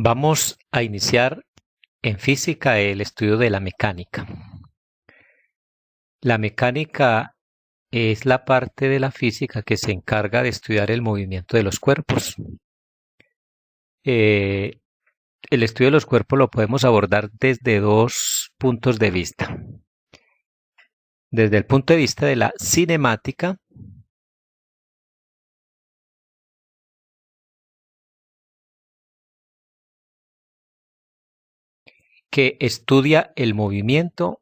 Vamos a iniciar en física el estudio de la mecánica. La mecánica es la parte de la física que se encarga de estudiar el movimiento de los cuerpos. El estudio de los cuerpos lo podemos abordar desde dos puntos de vista. Desde el punto de vista de la cinemática, que estudia el movimiento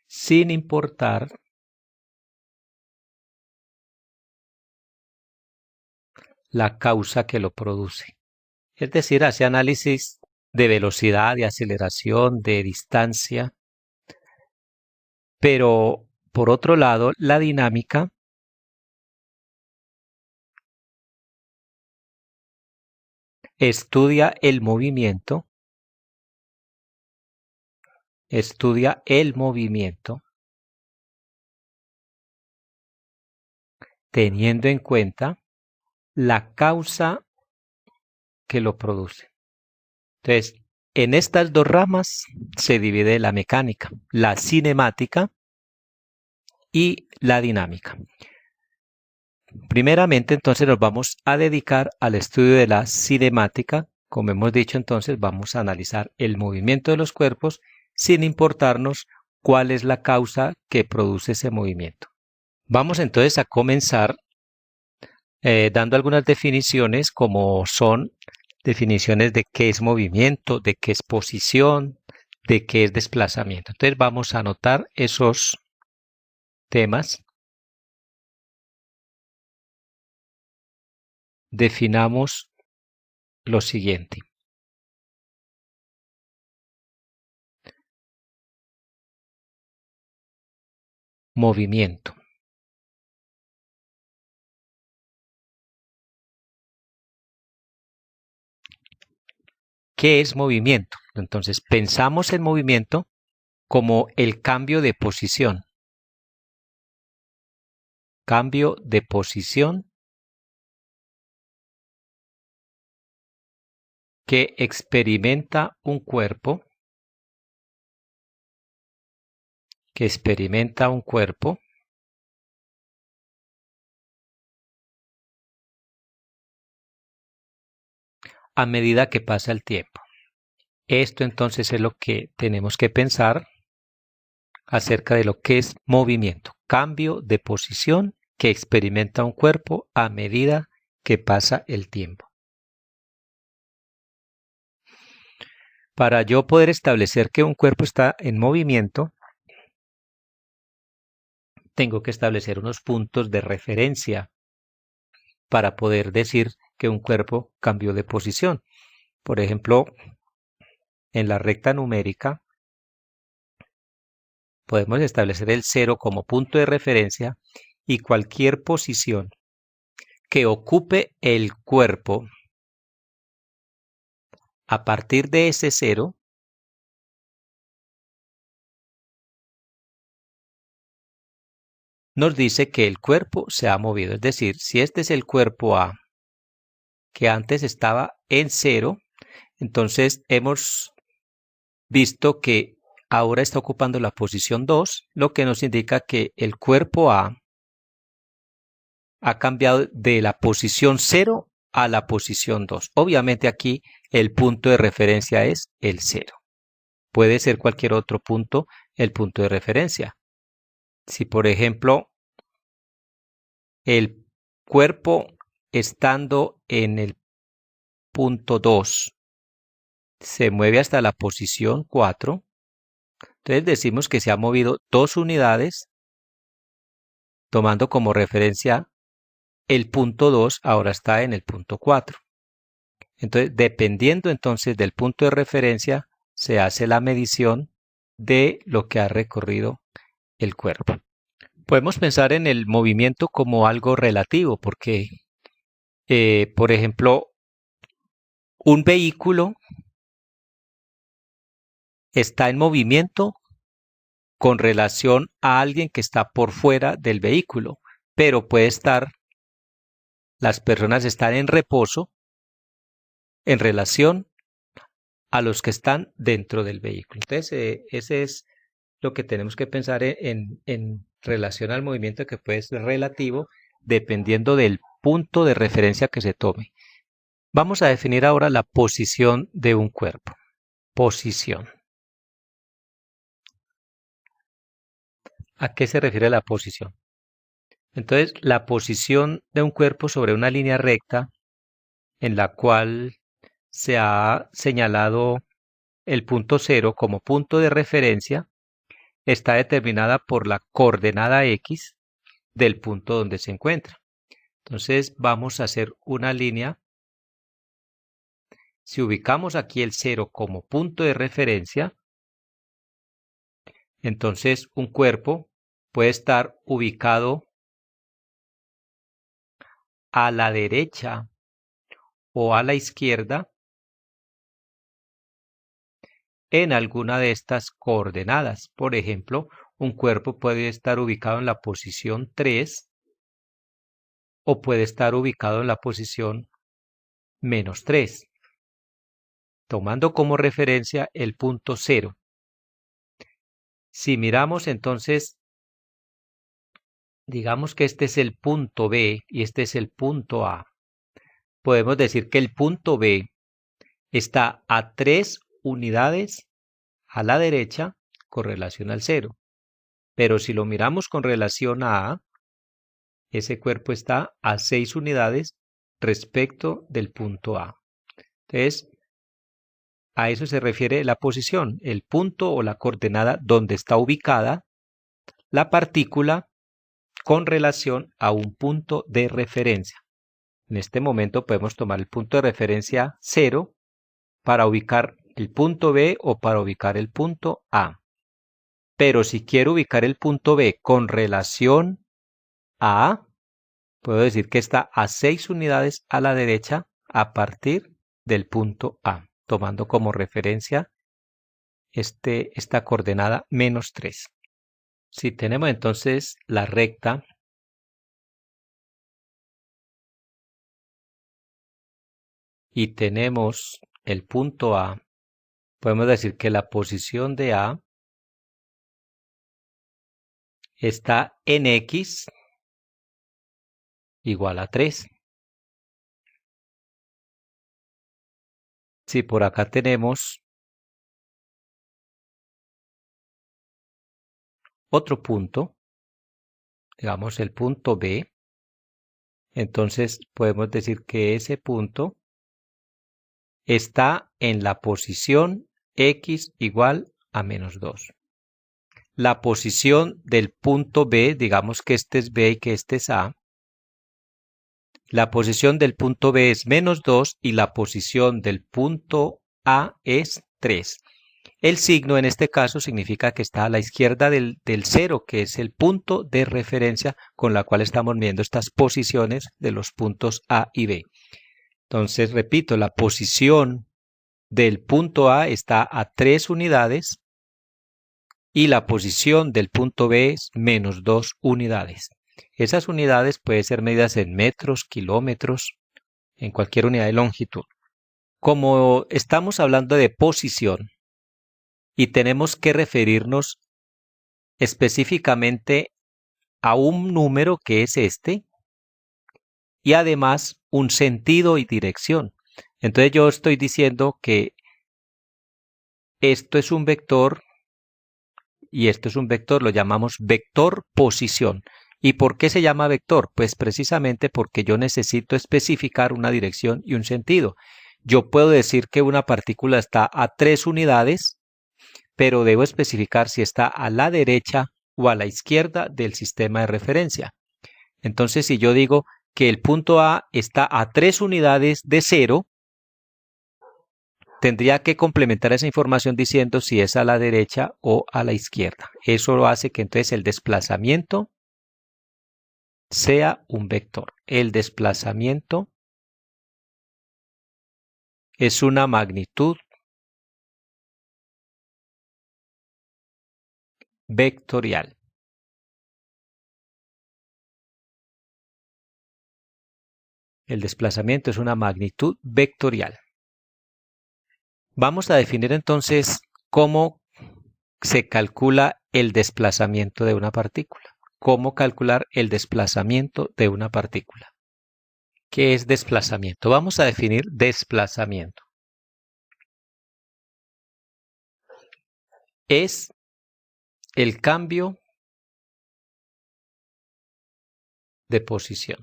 sin importar la causa que lo produce. Es decir, hace análisis de velocidad, de aceleración, de distancia. Pero, por otro lado, la dinámica estudia el movimiento teniendo en cuenta la causa que lo produce. Entonces, en estas dos ramas se divide la mecánica, la cinemática y la dinámica. Primeramente, entonces, nos vamos a dedicar al estudio de la cinemática. Como hemos dicho, entonces, vamos a analizar el movimiento de los cuerpos sin importarnos cuál es la causa que produce ese movimiento. Vamos entonces a comenzar dando algunas definiciones, como son definiciones de qué es movimiento, de qué es posición, de qué es desplazamiento. Entonces vamos a anotar esos temas. Definamos lo siguiente. Movimiento. ¿Qué es movimiento? Entonces pensamos en movimiento como el cambio de posición. Cambio de posición que experimenta un cuerpo, a medida que pasa el tiempo. Esto entonces es lo que tenemos que pensar acerca de lo que es movimiento, cambio de posición que experimenta un cuerpo a medida que pasa el tiempo. Para yo poder establecer que un cuerpo está en movimiento, tengo que establecer unos puntos de referencia para poder decir que un cuerpo cambió de posición. Por ejemplo, en la recta numérica podemos establecer el 0 como punto de referencia y cualquier posición que ocupe el cuerpo a partir de ese 0 nos dice que el cuerpo se ha movido. Es decir, si este es el cuerpo A, que antes estaba en 0, entonces hemos visto que ahora está ocupando la posición 2, lo que nos indica que el cuerpo A ha cambiado de la posición 0 a la posición 2. Obviamente aquí el punto de referencia es el 0. Puede ser cualquier otro punto el punto de referencia. Si, por ejemplo, el cuerpo estando en el punto 2 se mueve hasta la posición 4, entonces decimos que se ha movido 2 unidades, tomando como referencia el punto 2, ahora está en el punto 4. Entonces, dependiendo entonces del punto de referencia, se hace la medición de lo que ha recorrido el cuerpo. Podemos pensar en el movimiento como algo relativo, porque, por ejemplo, un vehículo está en movimiento con relación a alguien que está por fuera del vehículo, pero puede estar las personas están en reposo en relación a los que están dentro del vehículo. Entonces, ese es lo que tenemos que pensar en relación al movimiento, que puede ser relativo dependiendo del punto de referencia que se tome. Vamos a definir ahora la posición de un cuerpo. Posición. ¿A qué se refiere la posición? Entonces, la posición de un cuerpo sobre una línea recta en la cual se ha señalado el punto cero como punto de referencia está determinada por la coordenada X del punto donde se encuentra. Entonces vamos a hacer una línea. Si ubicamos aquí el 0 como punto de referencia, entonces un cuerpo puede estar ubicado a la derecha o a la izquierda en alguna de estas coordenadas. Por ejemplo, un cuerpo puede estar ubicado en la posición 3 o puede estar ubicado en la posición -3, tomando como referencia el punto 0. Si miramos entonces, digamos que este es el punto B y este es el punto A, podemos decir que el punto B está a 3 unidades a la derecha con relación al 0. Pero si lo miramos con relación a A, ese cuerpo está a 6 unidades respecto del punto A. Entonces, a eso se refiere la posición, el punto o la coordenada donde está ubicada la partícula con relación a un punto de referencia. En este momento podemos tomar el punto de referencia 0 para ubicar el punto B o para ubicar el punto A. Pero si quiero ubicar el punto B con relación a A, puedo decir que está a 6 unidades a la derecha a partir del punto A, tomando como referencia esta coordenada -3. Si tenemos entonces la recta y tenemos el punto A, podemos decir que la posición de A está en X igual a 3. Si por acá tenemos otro punto, digamos el punto B, entonces podemos decir que ese punto está en la posición X igual a -2. La posición del punto B, digamos que este es B y que este es A, la posición del punto B es -2 y la posición del punto A es 3. El signo en este caso significa que está a la izquierda del 0, que es el punto de referencia con la cual estamos viendo estas posiciones de los puntos A y B. Entonces, repito, la posición del punto A está a 3 unidades y la posición del punto B es -2 unidades. Esas unidades pueden ser medidas en metros, kilómetros, en cualquier unidad de longitud. Como estamos hablando de posición y tenemos que referirnos específicamente a un número que es este y además un sentido y dirección. Entonces yo estoy diciendo que esto es un vector y esto es un vector, lo llamamos vector posición. ¿Y por qué se llama vector? Pues precisamente porque yo necesito especificar una dirección y un sentido. Yo puedo decir que una partícula está a 3 unidades, pero debo especificar si está a la derecha o a la izquierda del sistema de referencia. Entonces, si yo digo que el punto A está a 3 unidades de 0, tendría que complementar esa información diciendo si es a la derecha o a la izquierda. Eso lo hace que entonces el desplazamiento sea un vector. El desplazamiento es una magnitud vectorial. El desplazamiento es una magnitud vectorial. Vamos a definir entonces cómo se calcula el desplazamiento de una partícula. ¿Cómo calcular el desplazamiento de una partícula? ¿Qué es desplazamiento? Vamos a definir desplazamiento. Es el cambio de posición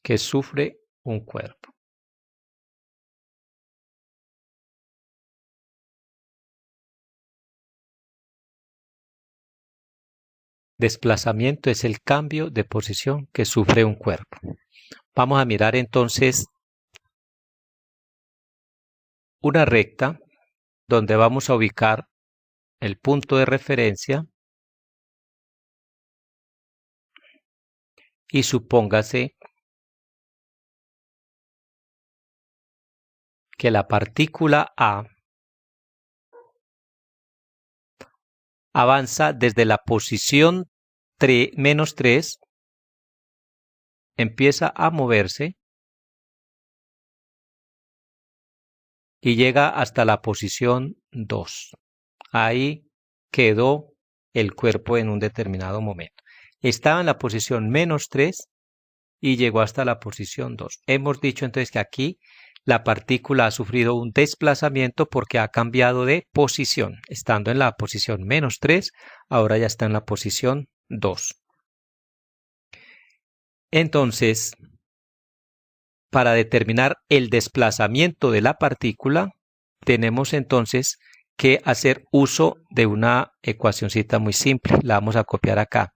que sufre un cuerpo. Desplazamiento es el cambio de posición que sufre un cuerpo. Vamos a mirar entonces una recta donde vamos a ubicar el punto de referencia y supóngase que la partícula A avanza desde la posición -3, empieza a moverse y llega hasta la posición 2. Ahí quedó el cuerpo en un determinado momento. Estaba en la posición -3 y llegó hasta la posición 2. Hemos dicho entonces que aquí la partícula ha sufrido un desplazamiento porque ha cambiado de posición. Estando en la posición -3, ahora ya está en la posición 2. Entonces, para determinar el desplazamiento de la partícula, tenemos entonces que hacer uso de una ecuacioncita muy simple. La vamos a copiar acá.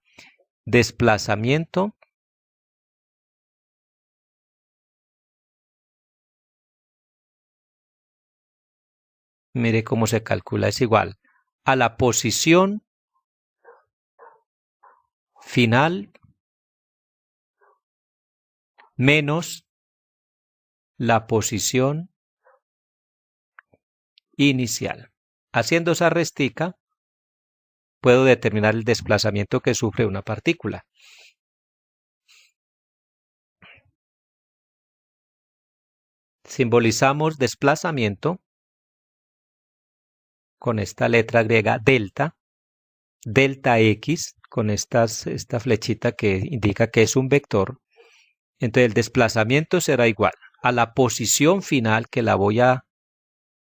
Desplazamiento mire cómo se calcula, es igual a la posición final menos la posición inicial. Haciendo esa restica, puedo determinar el desplazamiento que sufre una partícula. Simbolizamos desplazamiento con esta letra griega delta, delta X, con esta flechita que indica que es un vector. Entonces el desplazamiento será igual a la posición final, que la voy a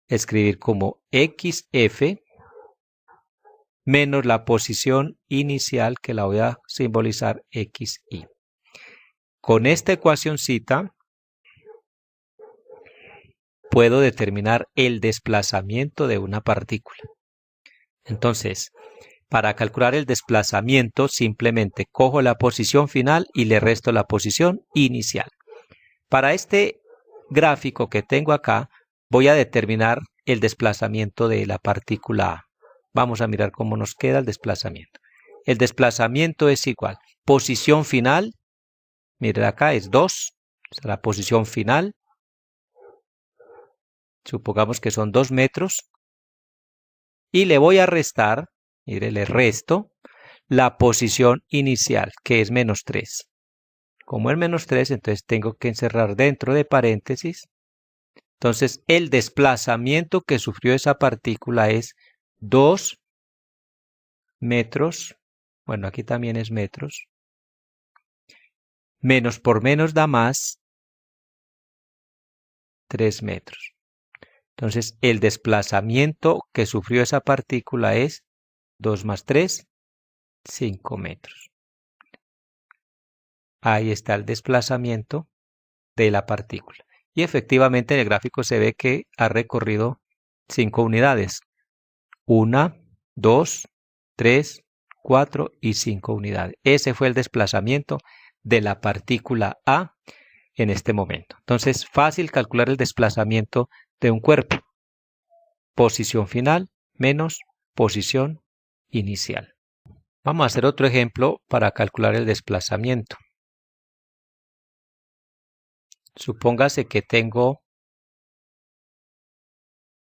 escribir como XF, menos la posición inicial, que la voy a simbolizar XY. Con esta ecuacioncita puedo determinar el desplazamiento de una partícula. Entonces, para calcular el desplazamiento, simplemente cojo la posición final y le resto la posición inicial. Para este gráfico que tengo acá, voy a determinar el desplazamiento de la partícula A. Vamos a mirar cómo nos queda el desplazamiento. El desplazamiento es igual. Posición final, miren acá, es 2. La posición final. Supongamos que son 2 metros. Y le voy a restar, mire, le resto la posición inicial, que es -3. Como es -3, entonces tengo que encerrar dentro de paréntesis. Entonces, el desplazamiento que sufrió esa partícula es 2 metros. Bueno, aquí también es metros. Menos por menos da más, 3 metros. Entonces, el desplazamiento que sufrió esa partícula es 2 más 3, 5 metros. Ahí está el desplazamiento de la partícula. Y efectivamente en el gráfico se ve que ha recorrido 5 unidades. 1, 2, 3, 4 y 5 unidades. Ese fue el desplazamiento de la partícula A en este momento. Entonces, fácil calcular el desplazamiento de un cuerpo. Posición final menos posición inicial. Vamos a hacer otro ejemplo para calcular el desplazamiento. Supóngase que tengo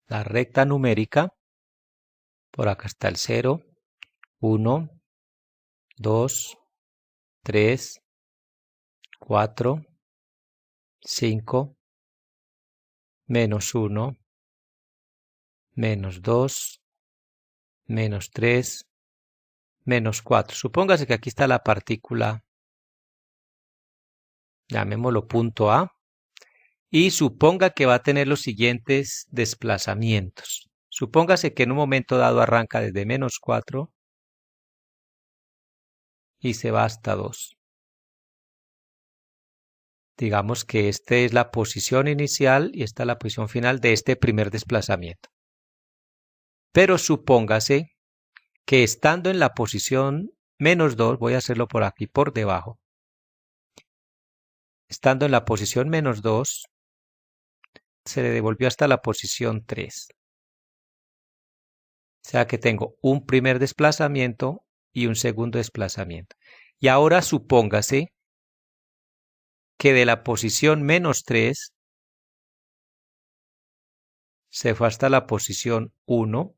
la recta numérica. Por acá está el 0, 1, 2, 3, 4, 5, menos 1, menos 2, menos 3, menos 4. Supóngase que aquí está la partícula, llamémoslo punto A, y suponga que va a tener los siguientes desplazamientos. Supóngase que en un momento dado arranca desde menos 4 y se va hasta 2. Digamos que esta es la posición inicial y esta es la posición final de este primer desplazamiento. Pero supóngase que estando en la posición menos 2, voy a hacerlo por aquí, por debajo. Estando en la posición menos 2, se le devolvió hasta la posición 3. O sea que tengo un primer desplazamiento y un segundo desplazamiento. Y ahora supóngase que de la posición menos 3 se fue hasta la posición 1.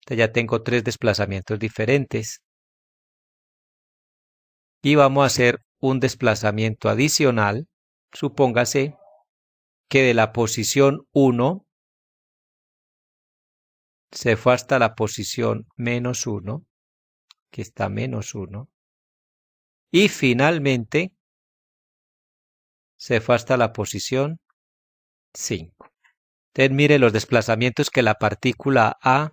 Entonces ya tengo 3 desplazamientos diferentes. Y vamos a hacer un desplazamiento adicional. Supóngase que de la posición 1 se fue hasta la posición menos 1, que está menos 1. Y finalmente se fue hasta la posición 5. Entonces mire los desplazamientos que la partícula A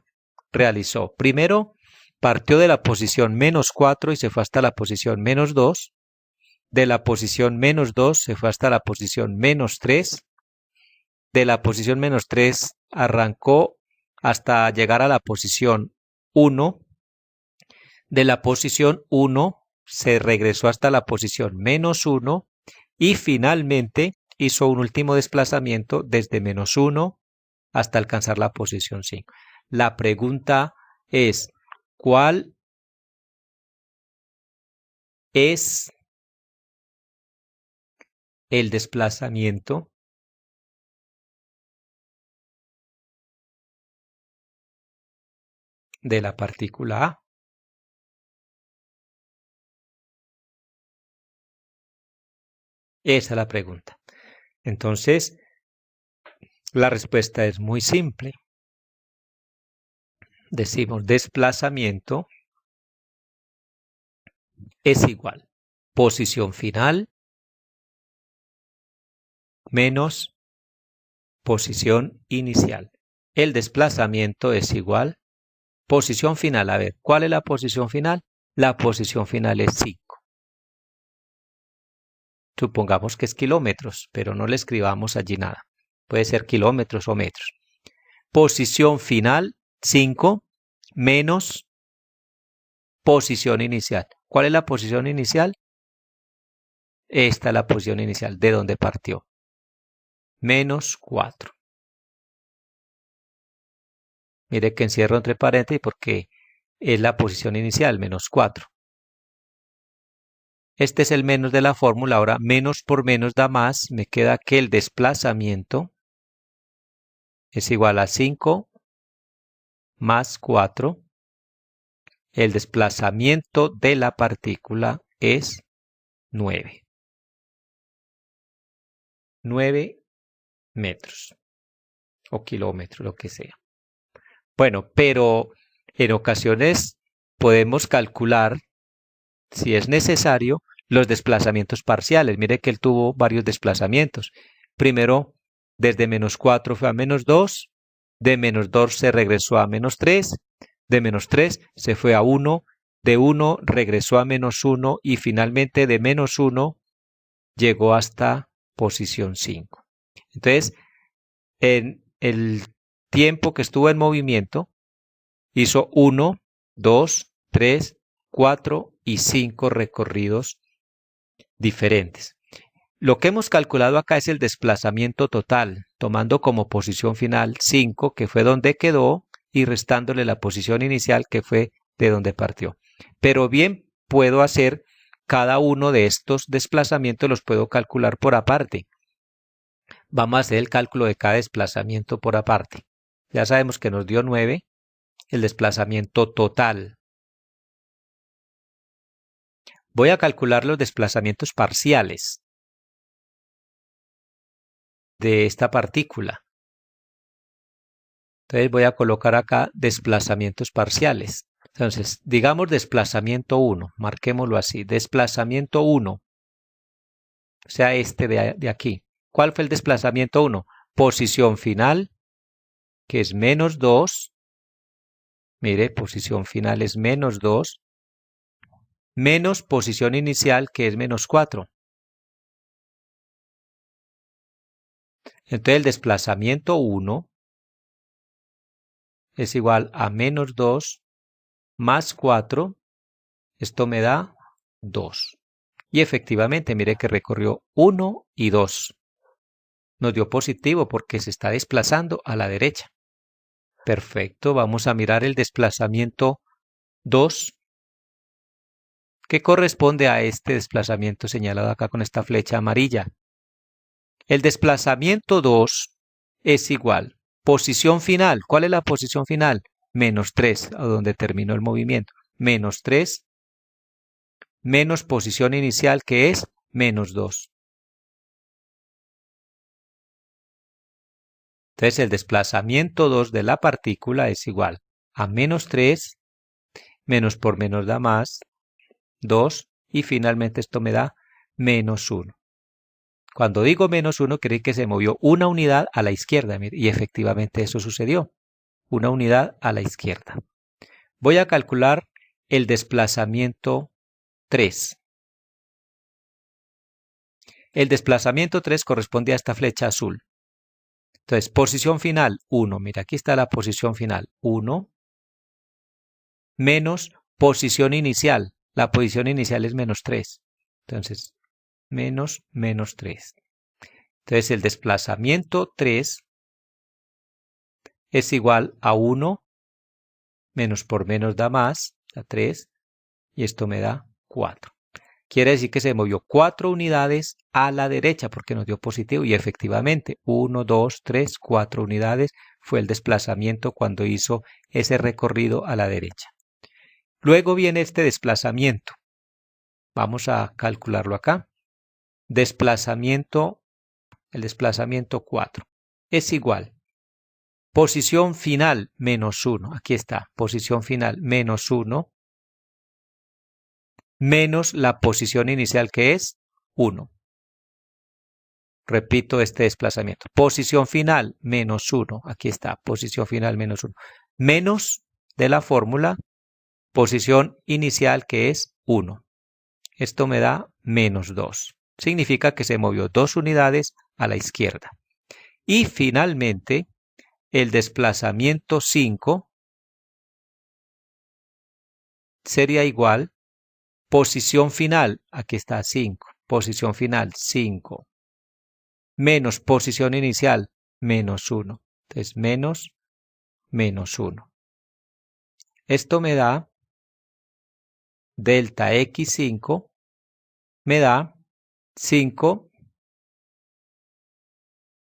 realizó. Primero partió de la posición menos 4 y se fue hasta la posición menos 2. De la posición menos 2 se fue hasta la posición menos 3. De la posición menos 3 arrancó hasta llegar a la posición 1. De la posición 1 se regresó hasta la posición menos 1 y finalmente hizo un último desplazamiento desde menos 1 hasta alcanzar la posición 5. La pregunta es, ¿cuál es el desplazamiento de la partícula A? Esa es la pregunta. Entonces, la respuesta es muy simple. Decimos desplazamiento es igual posición final menos posición inicial. El desplazamiento es igual posición final. A ver, ¿cuál es la posición final? La posición final es 5. Supongamos que es kilómetros, pero no le escribamos allí nada. Puede ser kilómetros o metros. Posición final 5 menos posición inicial. ¿Cuál es la posición inicial? Esta es la posición inicial de donde partió. Menos 4. Mire que encierro entre paréntesis porque es la posición inicial, menos 4. Este es el menos de la fórmula. Ahora menos por menos da más. Me queda que el desplazamiento es igual a 5 más 4. El desplazamiento de la partícula es 9. 9 metros o kilómetros, lo que sea. Bueno, pero en ocasiones podemos calcular, si es necesario, los desplazamientos parciales. Mire que él tuvo varios desplazamientos. Primero, desde menos 4 fue a menos 2, de menos 2 se regresó a menos 3, de menos 3 se fue a 1, de 1 regresó a menos 1 y finalmente de menos 1 llegó hasta posición 5. Entonces, en el tiempo que estuvo en movimiento, hizo 1, 2, 3, 4 y 5 recorridos diferentes. Lo que hemos calculado acá es el desplazamiento total, tomando como posición final 5, que fue donde quedó, y restándole la posición inicial, que fue de donde partió. Pero bien, puedo hacer cada uno de estos desplazamientos, los puedo calcular por aparte. Vamos a hacer el cálculo de cada desplazamiento por aparte. Ya sabemos que nos dio 9, el desplazamiento total. Voy a calcular los desplazamientos parciales de esta partícula. Entonces voy a colocar acá desplazamientos parciales. Entonces, digamos desplazamiento 1, marquémoslo así, desplazamiento 1, o sea, este de aquí. ¿Cuál fue el desplazamiento 1? Posición final, que es menos 2. Mire, posición final es menos 2, menos posición inicial, que es menos 4. Entonces el desplazamiento 1 es igual a menos 2 más 4. Esto me da 2. Y efectivamente, mire que recorrió 1 y 2. Nos dio positivo porque se está desplazando a la derecha. Perfecto, vamos a mirar el desplazamiento 2, que corresponde a este desplazamiento señalado acá con esta flecha amarilla. El desplazamiento 2 es igual. Posición final. ¿Cuál es la posición final? Menos 3, a donde terminó el movimiento. Menos 3 menos posición inicial, que es menos 2. Entonces el desplazamiento 2 de la partícula es igual a menos 3, menos por menos da más, 2, y finalmente esto me da menos 1. Cuando digo menos 1, quiere decir que se movió una unidad a la izquierda, y efectivamente eso sucedió. Una unidad a la izquierda. Voy a calcular el desplazamiento 3. El desplazamiento 3 corresponde a esta flecha azul. Entonces, posición final 1. Mira, aquí está la posición final 1 menos posición inicial. La posición inicial es menos 3. Entonces, menos 3. Entonces, el desplazamiento 3 es igual a 1 menos por menos da más, da 3, y esto me da 4. Quiere decir que se movió 4 unidades a la derecha porque nos dio positivo, y efectivamente 1, 2, 3, 4 unidades fue el desplazamiento cuando hizo ese recorrido a la derecha. Luego viene este desplazamiento. Vamos a calcularlo acá. Desplazamiento, el desplazamiento 4 es igual. Posición final menos 1. Aquí está, posición final menos 1 menos la posición inicial, que es 1. Repito este desplazamiento. Posición final menos 1. Aquí está, posición final menos 1. Menos de la fórmula, posición inicial, que es 1. Esto me da menos 2. Significa que se movió 2 unidades a la izquierda. Y finalmente, el desplazamiento 5 sería igual. Posición final, aquí está 5. Posición final 5. Menos posición inicial, menos 1. Entonces, menos 1. Esto me da delta x5, me da 5,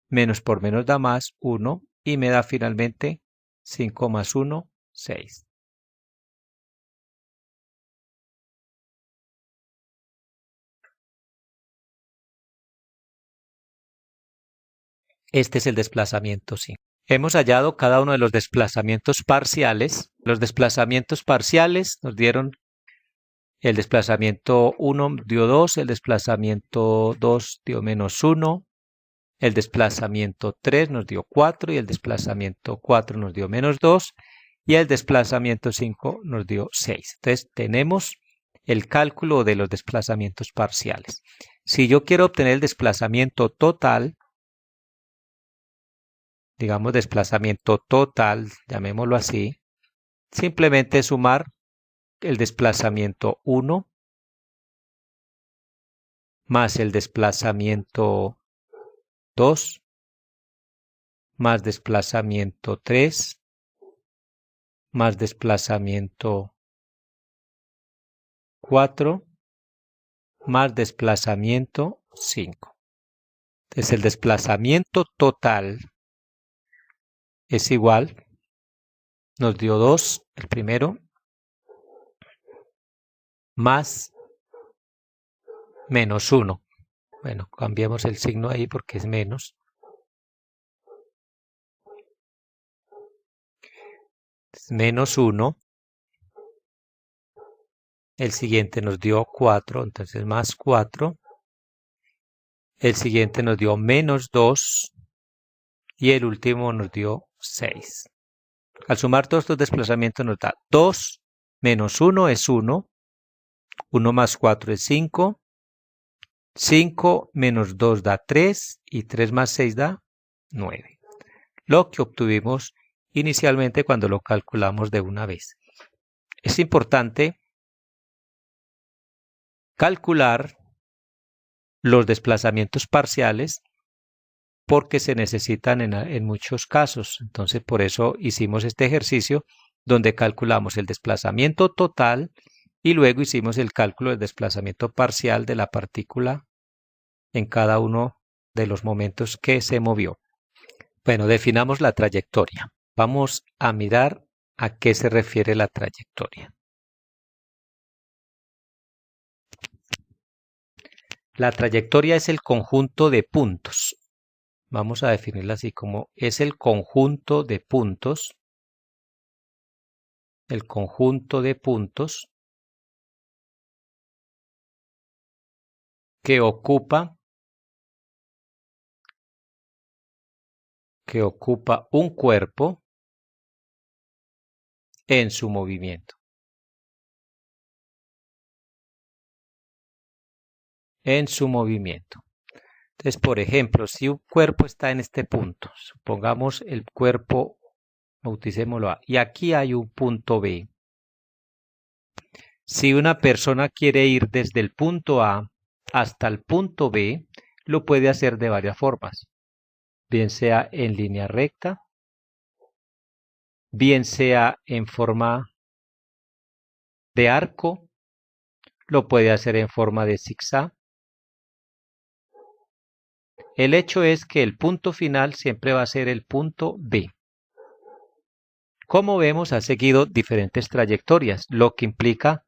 menos por menos da más, 1, y me da finalmente 5 más 1, 6. Este es el desplazamiento 5. Hemos hallado cada uno de los desplazamientos parciales. Los desplazamientos parciales nos dieron: el desplazamiento 1 dio 2, el desplazamiento 2 dio menos 1, el desplazamiento 3 nos dio 4 y el desplazamiento 4 nos dio menos 2 y el desplazamiento 5 nos dio 6. Entonces tenemos el cálculo de los desplazamientos parciales. Si yo quiero obtener el desplazamiento total, digamos desplazamiento total, llamémoslo así, simplemente sumar el desplazamiento 1 más el desplazamiento 2 más desplazamiento 3 más desplazamiento 4 más desplazamiento 5. Entonces el desplazamiento total es igual, nos dio 2 el primero, más menos 1. Bueno, cambiamos el signo ahí porque es menos. Menos 1. El siguiente nos dio 4, entonces más 4. El siguiente nos dio menos 2. Y el último nos dio 6. Al sumar todos estos desplazamientos nos da 2 menos 1 es 1. 1 más 4 es 5. 5 menos 2 da 3 y 3 más 6 da 9. Lo que obtuvimos inicialmente cuando lo calculamos de una vez. Es importante calcular los desplazamientos parciales porque se necesitan en muchos casos. Entonces, por eso hicimos este ejercicio donde calculamos el desplazamiento total y luego hicimos el cálculo del desplazamiento parcial de la partícula en cada uno de los momentos que se movió. Bueno, definamos la trayectoria. Vamos a mirar a qué se refiere la trayectoria. La trayectoria es el conjunto de puntos. Vamos a definirla así como es el conjunto de puntos. El conjunto de puntos que ocupa un cuerpo en su movimiento. En su movimiento. Entonces, por ejemplo, si un cuerpo está en este punto, supongamos el cuerpo, bauticémoslo A, y aquí hay un punto B. Si una persona quiere ir desde el punto A hasta el punto B, lo puede hacer de varias formas. Bien sea en línea recta, bien sea en forma de arco, lo puede hacer en forma de zigzag. El hecho es que el punto final siempre va a ser el punto B. Como vemos, ha seguido diferentes trayectorias, lo que implica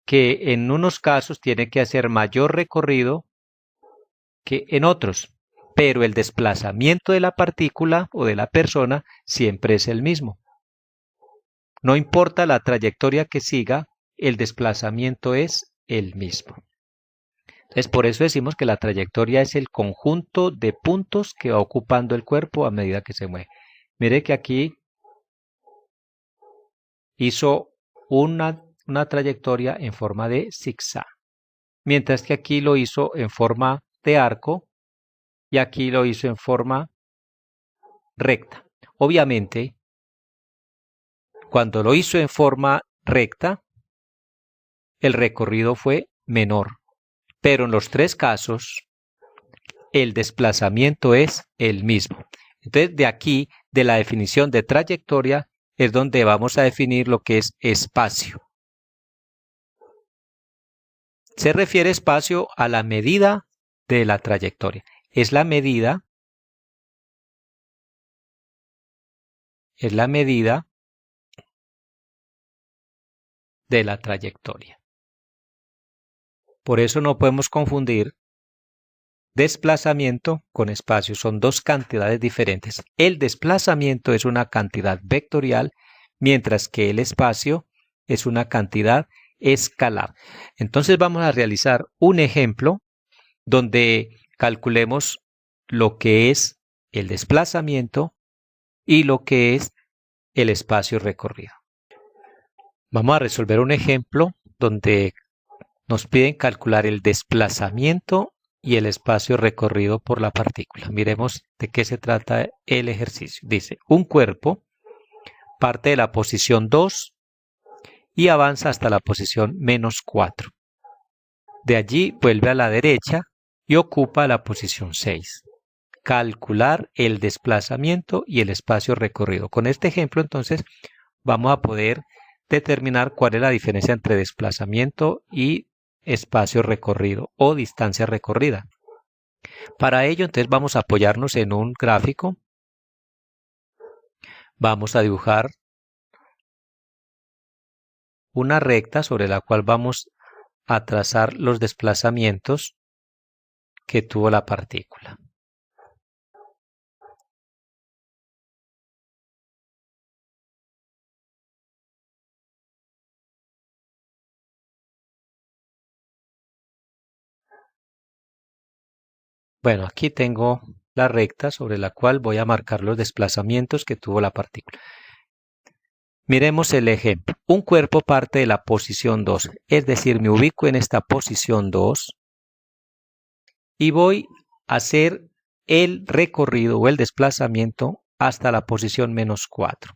que en unos casos tiene que hacer mayor recorrido que en otros, pero el desplazamiento de la partícula o de la persona siempre es el mismo. No importa la trayectoria que siga, el desplazamiento es el mismo. Entonces, por eso decimos que la trayectoria es el conjunto de puntos que va ocupando el cuerpo a medida que se mueve. Mire que aquí hizo una trayectoria en forma de zigzag, mientras que aquí lo hizo en forma de arco y aquí lo hizo en forma recta. Obviamente, cuando lo hizo en forma recta, el recorrido fue menor, pero en los tres casos, el desplazamiento es el mismo. Entonces, de aquí, de la definición de trayectoria, es donde vamos a definir lo que es espacio. Se refiere espacio a la medida de la trayectoria. Es la medida de la trayectoria. Por eso no podemos confundir desplazamiento con espacio. Son dos cantidades diferentes. El desplazamiento es una cantidad vectorial, mientras que el espacio es una cantidad escalar. Entonces vamos a realizar un ejemplo donde calculemos lo que es el desplazamiento y lo que es el espacio recorrido. Vamos a resolver un ejemplo donde nos piden calcular el desplazamiento y el espacio recorrido por la partícula. Miremos de qué se trata el ejercicio. Dice, un cuerpo parte de la posición 2 y avanza hasta la posición menos 4. De allí vuelve a la derecha y ocupa la posición 6. Calcular el desplazamiento y el espacio recorrido. Con este ejemplo, entonces, vamos a poder determinar cuál es la diferencia entre desplazamiento y espacio recorrido o distancia recorrida. Para ello, entonces, vamos a apoyarnos en un gráfico. Vamos a dibujar una recta sobre la cual vamos a trazar los desplazamientos que tuvo la partícula. Bueno, aquí tengo la recta sobre la cual voy a marcar los desplazamientos que tuvo la partícula. Miremos el ejemplo. Un cuerpo parte de la posición 2, es decir, me ubico en esta posición 2 y voy a hacer el recorrido o el desplazamiento hasta la posición menos 4.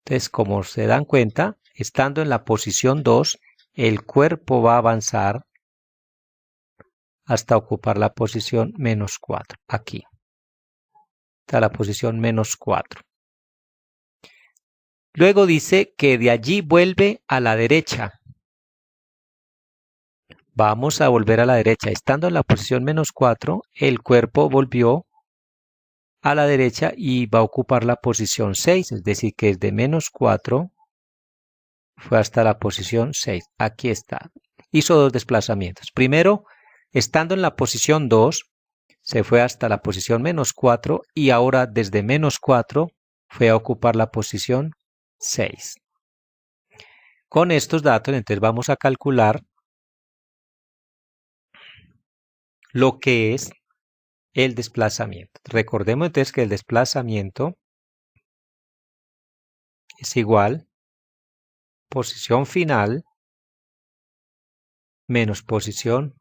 Entonces, como se dan cuenta, estando en la posición 2, el cuerpo va a avanzar hasta ocupar la posición menos 4, aquí. Hasta la posición menos 4. Luego dice que de allí vuelve a la derecha. Vamos a volver a la derecha. Estando en la posición menos 4, el cuerpo volvió a la derecha y va a ocupar la posición 6, es decir, que desde menos 4 fue hasta la posición 6. Aquí está. Hizo dos desplazamientos. Primero, estando en la posición 2, se fue hasta la posición menos 4 y ahora desde menos 4 fue a ocupar la posición 6. Con estos datos, entonces vamos a calcular lo que es el desplazamiento. Recordemos entonces que el desplazamiento es igual posición final menos posición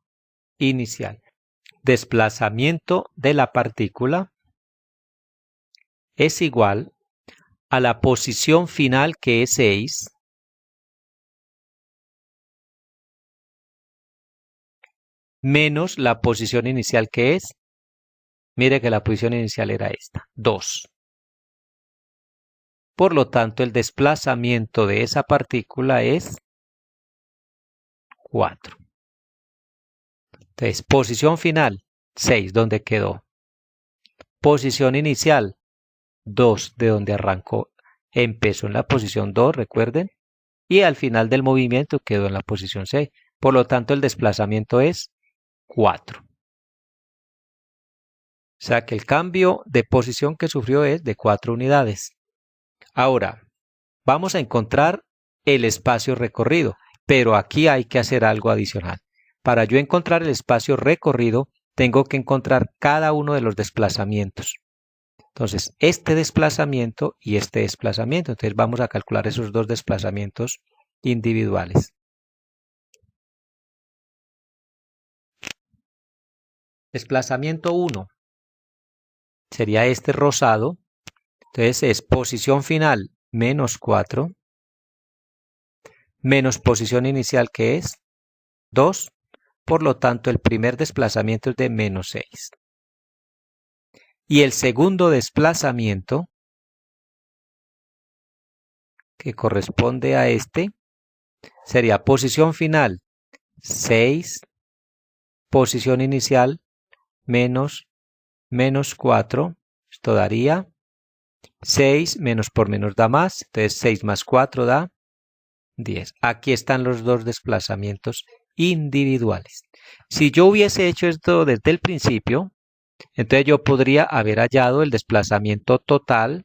inicial. Desplazamiento de la partícula es igual a la posición final, que es 6, menos la posición inicial, que es, mire que la posición inicial era esta, 2. Por lo tanto, el desplazamiento de esa partícula es 4. Entonces, posición final, 6, donde quedó. Posición inicial, 2, de donde arrancó. Empezó en la posición 2, recuerden, y al final del movimiento quedó en la posición 6. Por lo tanto, el desplazamiento es 4. O sea que el cambio de posición que sufrió es de 4 unidades. Ahora, vamos a encontrar el espacio recorrido, pero aquí hay que hacer algo adicional. Para yo encontrar el espacio recorrido, tengo que encontrar cada uno de los desplazamientos. Entonces, este desplazamiento y este desplazamiento. Entonces, vamos a calcular esos dos desplazamientos individuales. Desplazamiento 1 sería este rosado. Entonces, es posición final menos 4 menos posición inicial, que es 2. Por lo tanto, el primer desplazamiento es de menos 6. Y el segundo desplazamiento, que corresponde a este, sería posición final 6, posición inicial menos 4. Esto daría 6, menos por menos da más. Entonces 6 más 4 da 10. Aquí están los dos desplazamientos individuales. Si yo hubiese hecho esto desde el principio, entonces yo podría haber hallado el desplazamiento total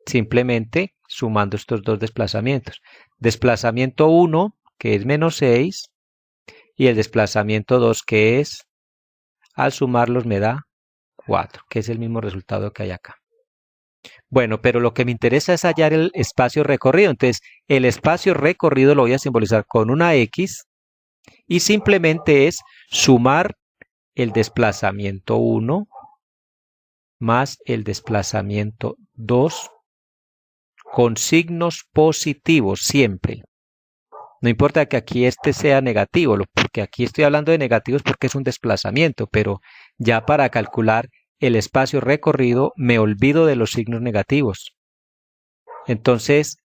simplemente sumando estos dos desplazamientos. Desplazamiento 1, que es menos 6, y el desplazamiento 2, que es, al sumarlos me da 4, que es el mismo resultado que hay acá. Bueno, pero lo que me interesa es hallar el espacio recorrido. Entonces, el espacio recorrido lo voy a simbolizar con una X y simplemente es sumar el desplazamiento 1 más el desplazamiento 2 con signos positivos siempre. No importa que aquí este sea negativo, porque aquí estoy hablando de negativos porque es un desplazamiento, pero ya para calcular el espacio recorrido me olvido de los signos negativos. Entonces,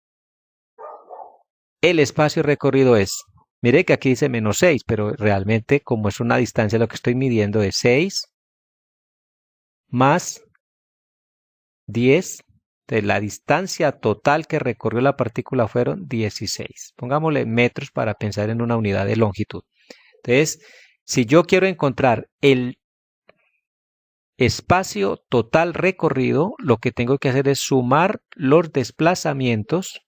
el espacio recorrido es, mire que aquí dice menos 6, pero realmente como es una distancia lo que estoy midiendo es 6 más 10 Entonces, la distancia total que recorrió la partícula fueron 16. Pongámosle metros para pensar en una unidad de longitud. Entonces, si yo quiero encontrar el espacio total recorrido, lo que tengo que hacer es sumar los desplazamientos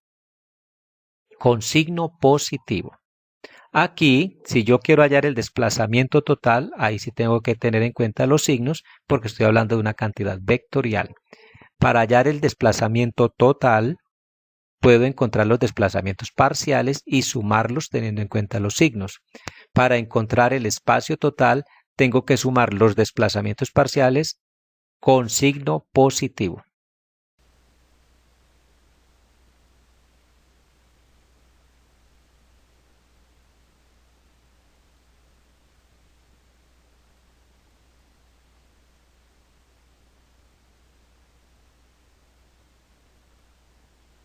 con signo positivo. Aquí, si yo quiero hallar el desplazamiento total, ahí sí tengo que tener en cuenta los signos porque estoy hablando de una cantidad vectorial. Para hallar el desplazamiento total, puedo encontrar los desplazamientos parciales y sumarlos teniendo en cuenta los signos. Para encontrar el espacio total, tengo que sumar los desplazamientos parciales con signo positivo.